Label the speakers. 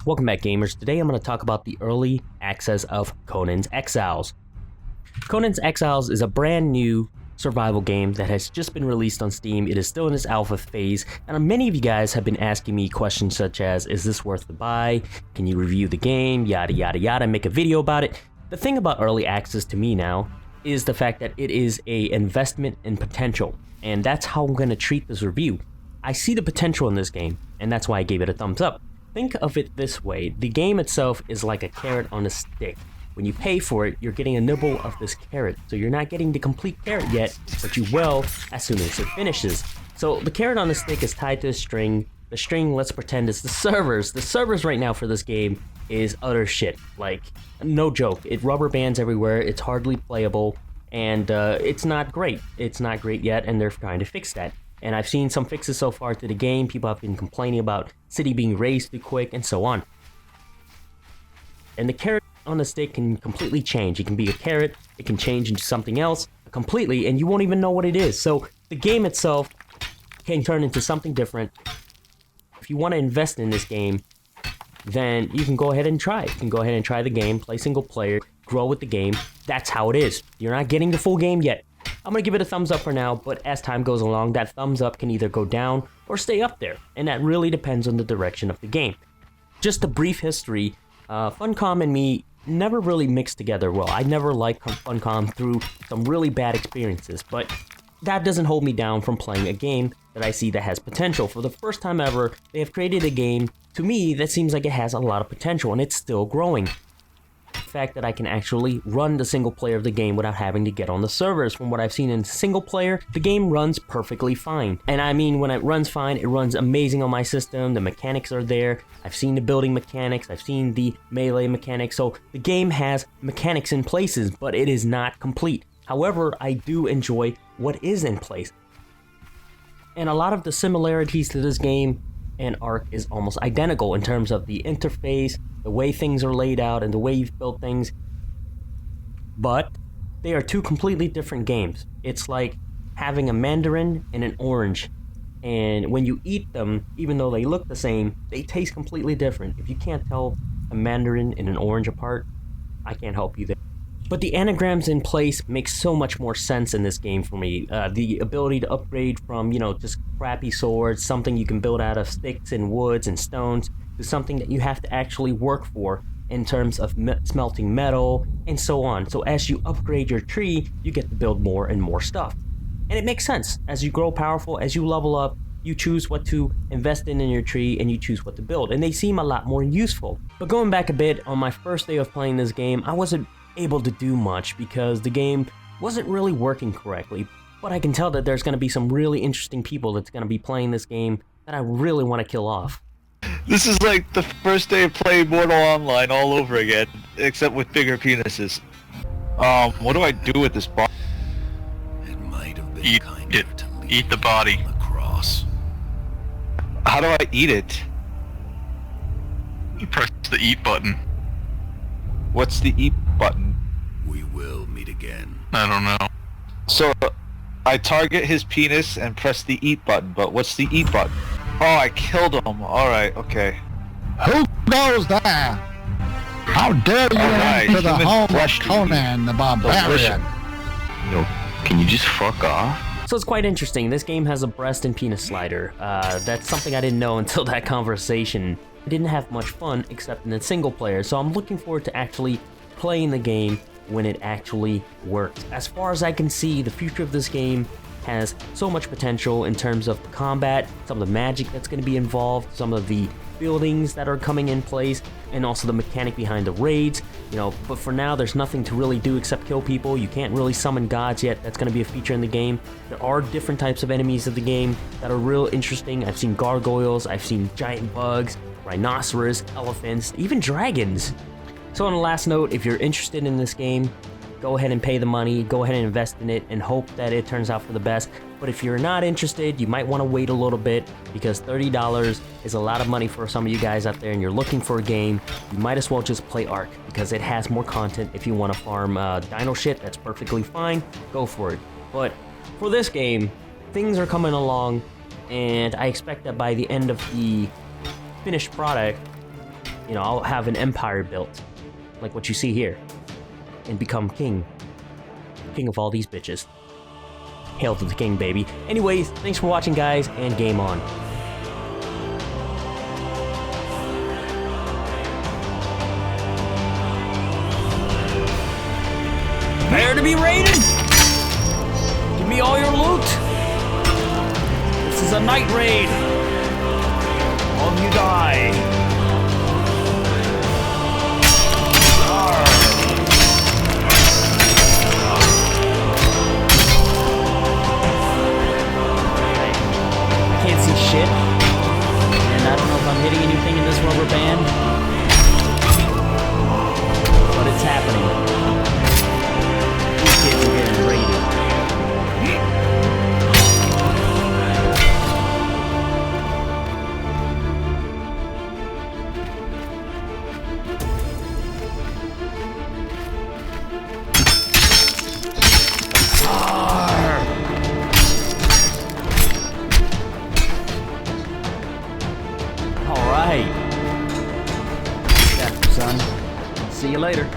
Speaker 1: welcome back gamers. Today I'm going to talk about the early access of Conan Exiles. Conan Exiles is a brand new survival game that has just been released on Steam. It is still in its alpha phase, and many of you guys have been asking me questions such as, is this worth the buy? Can you review the game? Yada yada yada, make a video about it. The thing about early access to me now is the fact that it is an investment in potential, and that's how I'm going to treat this review. I see the potential in this game, and that's why I gave it a thumbs up. Think of it this way, the game itself is like a carrot on a stick. When you pay for it, you're getting a nibble of this carrot, so you're not getting the complete carrot yet, but you will as soon as it finishes. So the carrot on the stick is tied to a string. The string, let's pretend, is the servers. The servers right now for this game is utter shit. Like, no joke. It rubber bands everywhere, it's hardly playable, and it's not great. It's not great yet, and they're trying to fix that. And I've seen some fixes so far to the game. People have been complaining about city being raised too quick and so on. And the carrot on the stick can completely change. It can be a carrot, it can change into something else completely, and you won't even know what it is. So the game itself can turn into something different. If you want to invest in this game, then you can go ahead and try it. You can go ahead and try the game, play single player, grow with the game. That's how it is. You're not getting the full game yet. I'm going to give it a thumbs up for now, but as time goes along, that thumbs up can either go down or stay up there, and that really depends on the direction of the game. Just a brief history, Funcom and me never really mixed together well. I never liked Funcom through some really bad experiences, but that doesn't hold me down from playing a game that I see that has potential. For the first time ever, they have created a game, to me, that seems like it has a lot of potential, and it's still growing. The fact that I can actually run the single player of the game without having to get on the servers. From what I've seen in single player, the game runs perfectly fine. And I mean, when it runs fine, it runs amazing on my system. The mechanics are there. I've seen the building mechanics. I've seen the melee mechanics. So the game has mechanics in places, but it is not complete. However, I do enjoy what is in place. And a lot of the similarities to this game and Ark is almost identical in terms of the interface, the way things are laid out, and the way you've built things. But they are two completely different games. It's like having a mandarin and an orange. And when you eat them, even though they look the same, they taste completely different. If you can't tell a mandarin and an orange apart, I can't help you there. But the anagrams in place make so much more sense in this game for me. The ability to upgrade from, just crappy swords, something you can build out of sticks and woods and stones, to something that you have to actually work for in terms of smelting metal and so on. So as you upgrade your tree, you get to build more and more stuff. And it makes sense. As you grow powerful, as you level up, you choose what to invest in your tree and you choose what to build. And they seem a lot more useful. But going back a bit, on my first day of playing this game, I wasn't able to do much because the game wasn't really working correctly. But I can tell that there's going to be some really interesting people that's going to be playing this game that I really want to kill off.
Speaker 2: This is like the first day of playing Mortal Online all over again, except with bigger penises. What do I do with this body?
Speaker 3: It might have been
Speaker 4: Eat
Speaker 3: kind
Speaker 4: it.
Speaker 3: of to leave
Speaker 4: Eat the body.
Speaker 3: on the cross.
Speaker 2: How do I eat it?
Speaker 4: You press the eat button.
Speaker 2: What's the eat button?
Speaker 3: We will meet again.
Speaker 4: I don't know.
Speaker 2: So, I target his penis and press the eat button, but what's the eat button? Oh, I killed him. Alright, okay.
Speaker 5: Who goes there? How dare you
Speaker 2: Alright,
Speaker 5: enter the
Speaker 2: human
Speaker 5: home of
Speaker 2: flesh to
Speaker 5: Conan the Barbarian?
Speaker 4: Yo, can you just fuck off?
Speaker 1: So it's quite interesting. This game has a breast and penis slider. That's something I didn't know until that conversation. I didn't have much fun except in the single player, so I'm looking forward to actually playing the game when it actually works. As far as I can see, the future of this game has so much potential in terms of the combat, some of the magic that's going to be involved, some of the buildings that are coming in place, and also the mechanic behind the raids. But for now, there's nothing to really do except kill people. You can't really summon gods yet. That's going to be a feature in the game. There are different types of enemies of the game that are real interesting. I've seen gargoyles, I've seen giant bugs, rhinoceros, elephants, even dragons. So on the last note, if you're interested in this game, go ahead and pay the money, go ahead and invest in it, and hope that it turns out for the best. But if you're not interested, you might want to wait a little bit, because $30 is a lot of money for some of you guys out there, and you're looking for a game, you might as well just play Ark, because it has more content. If you want to farm dino shit, that's perfectly fine, go for it. But for this game, things are coming along, and I expect that by the end of the finished product, You know, I'll have an empire built, like what you see here, and become king. King of all these bitches. Hail to the king, baby. Anyways, thanks for watching, guys, and game on. Prepare to be raided! Give me all your loot! This is a night raid! All of you die! I can't see shit. And I don't know if I'm hitting anything in this rubber band. But it's happening. These kids are getting raided. Alright. Yeah, son. See you later.